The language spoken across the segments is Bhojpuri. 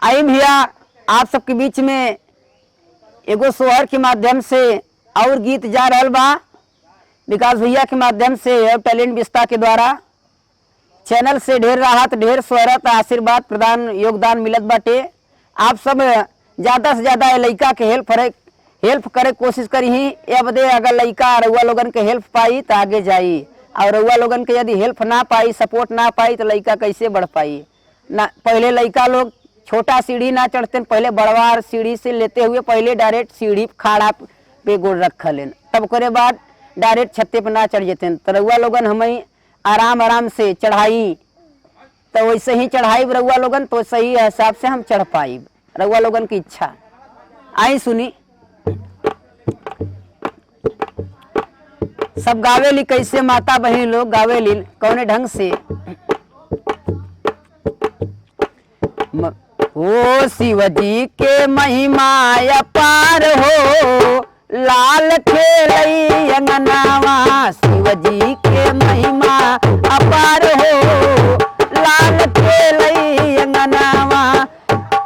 आई भैया आप सबके बीच में एगो सोहर के माध्यम से और गीत जा रहल बा विकास भैया के माध्यम से और टैलेंट विस्ता के द्वारा चैनल से ढेर राहत ढेर शोहरत आशीर्वाद प्रदान योगदान मिलत बाटे। आप सब ज़्यादा से ज़्यादा लड़का के हेल्प करे कोशिश करी ही ये बदे अगर लड़का रउआ लोगन के हेल्प पाई तो आगे जाई और रउआ लोगन के यदि हेल्प ना पाई सपोर्ट ना पाई तो लड़का कैसे बढ़ पाई ना। पहले लड़का लोग छोटा सीढ़ी ना चढ़ते, पहले बड़वार सीढ़ी से लेते हुए पहले डायरेक्ट सीढ़ी खाड़ा पे गोड़ रख लेन, तब करे बाद डायरेक्ट छत्ते पे ना चढ़ जाते। तो रउआ लोगन हमें आराम आराम से चढ़ाई तो वैसे ही चढ़ाई रउआ लोगन तो सही हिसाब से हम चढ़ पाई रउआ लोगन की इच्छा। आई सुनी सब गावेली कैसे माता बहन लोग गावेली कौने ढंग से। ओ शिव जी के महिमा अपार हो लाल खेलई अंगनावा, शिव जी के महिमा अपार हो लाल खेलई अंगनावा,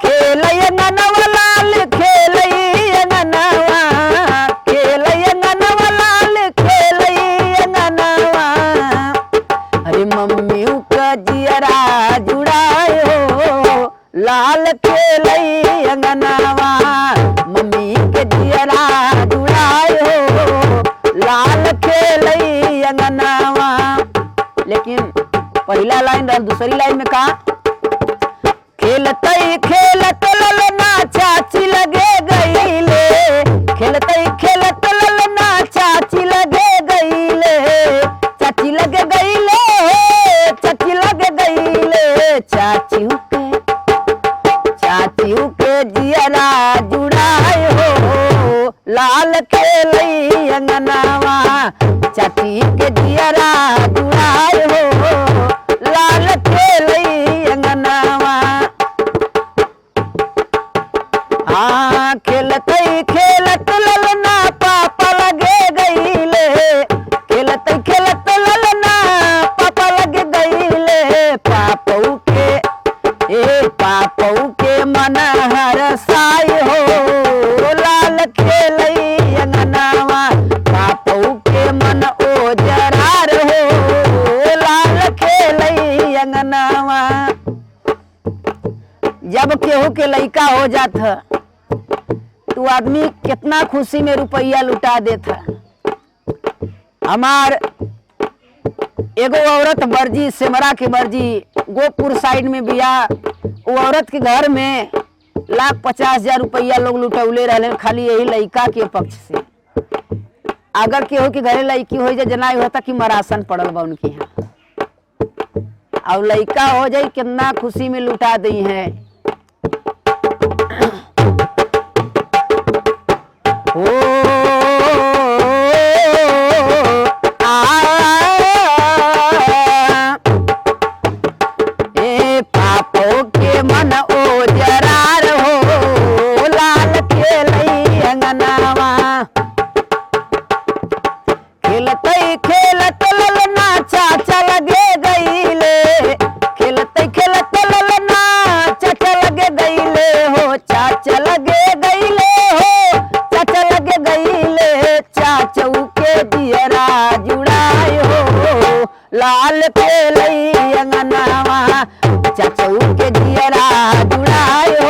खेलई अंगनवा लाल खेलई अंगनवा, खेलई अंगनवा लाल खेलई अंगनवा। अरे मम्मी का जियरा जुड़ाए हो लाल खेलई अंगनवा, मम्मी के जियरा जुड़ाए हो लाल खेलई अंगनवा। लेकिन पहला लाइन और दूसरी लाइन में कहा खेलतई खेलत ललना चाची लगे गईले, खेलतई खेलत ललना चाची लगे गईले, चाची लगे गईले, चाची लगे गईले, चाची के जियरा जुड़ाए हो लाल खेलई अंगनावा, चाची के जियरा जुड़ाए हो लाल खेलई अंगनावा। हाँ खेलतई खेलत ललना पापा लगे गईले, खेलतई खेलत ललना पापा लगे गईले, पापऊ के मन हर साई हो लाल खेलई अंगनावा, पापऊ के मन ओ जरार हो लाल खेलई अंगनावा। जब केहू के लइका हो जात तो आदमी कितना खुशी में रुपया लुटा देता। हमार एगो औरत बर्जी सिमरा के बर्जी गोपुर साइड में बिया, वो औरत के घर में 1,50,000 रुपया लोग लुटौले रहले खाली यही लड़का के पक्ष से। अगर केहू के घरे लड़की हो जाए जना होता कि मरासन पड़ल बा उनके यहाँ और लड़का हो जाए कितना खुशी में लुटा दी है। लाल खेलई अंगनावा, चाचू के जियरा जुड़ाए हो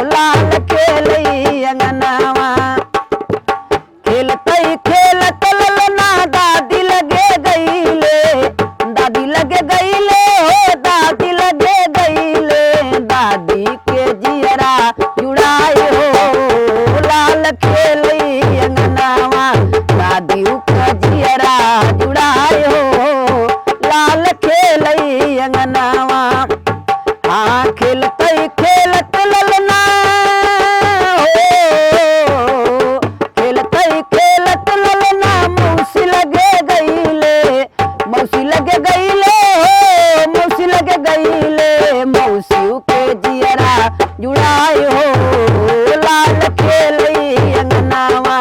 लाल खेलई अंगनावा। खेलतई खेलत ललना दादी लगे गईले, दादी लगे गईले हो दादी लगे गईले, दादी के जियरा जुड़ाए हो लाल खेलई अंगनावा, दादी का जियरा जुड़ाए हो लाल खेलई अंगनावा। हाँ खेलतई खेलत ललना हो, खेलतई खेलत ललना मौसी लगे गईले, मौसी लगे गईले हो मौसी लगे गईले, मौसी के जियरा जुड़ाए हो लाल खेलई अंगनावा।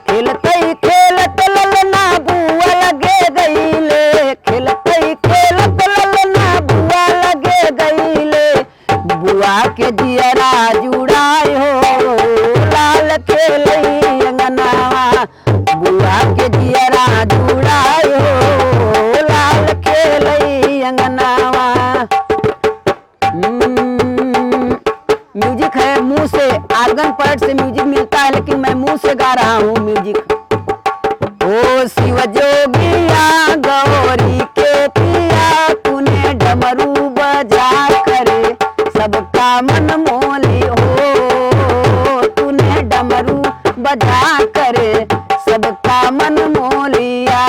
खेलतई खेलत ललना बुआ लगे गईले, खेलतई खेलत ललना बुआ लगे गईले, बुआ के जियरा जुड़ाई हो लाल खेलई अंगनावा, बुआ के जियरा जुड़ाई हो लाल खेलई अंगनावा। म्यूजिक है मुंह से, आर्गन पैड से म्यूजिक मिलता है, लेकिन मैं मुंह से गा रहा हूँ म्यूजिक। ओ शिव जोगिया गौरी के पिया, तूने डमरू बजा करे सबका मन मोली हो, तूने डमरू बजा करे सबका मन मोलिया।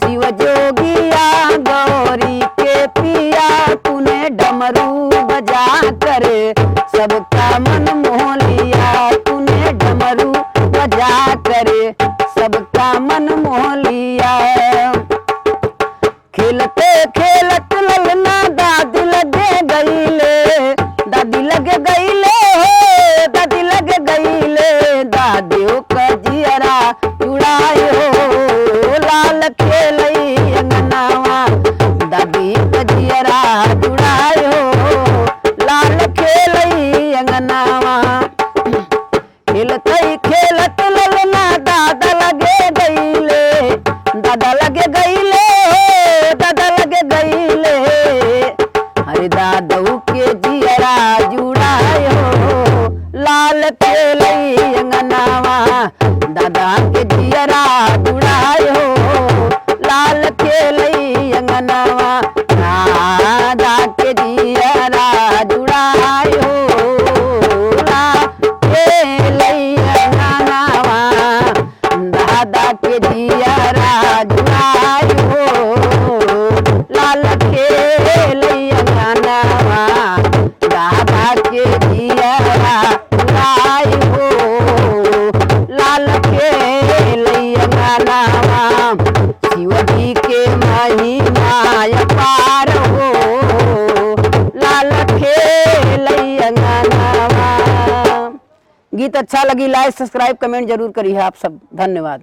शिव जोगिया गौरी के पिया, तूने डमरू बजा करे सबका मन मोलिया, तूने डमरू बजा करे सबका मन मोलिया। खेलते खेलत ललना दादी लगे गईले, दादी लगे गईले हो, दादी लगे गईले, दादियों का जियरा जुड़ाई हो लाल खेलई अंगनावा, दादी का जियरा जुड़ाई हो लाल खेलई अंगनावा। खेलते खेलत ललना दादा लगे गईले, दादा लगे गईले, दादा लगे गईले, अरे दादू के जियरा जुड़ाए हो लाल खेलई अंगनावा, दादा के जियरा जुड़ाए हो लाल खेलई अंगनावा, दादा के जियरा जुड़ाए हो लाल खेलई अंगनावा, दादा के जियरा जुड़ाई हो लाल खेलई अंगनावा, दादा के जियरा जुड़ाई हो लाल खेलई अंगनावा। शिव जी के महिमा अपार हो लाल खेलई अंगनावा। गीत अच्छा लगी लाइक सब्सक्राइब कमेंट जरूर करिए आप सब। धन्यवाद।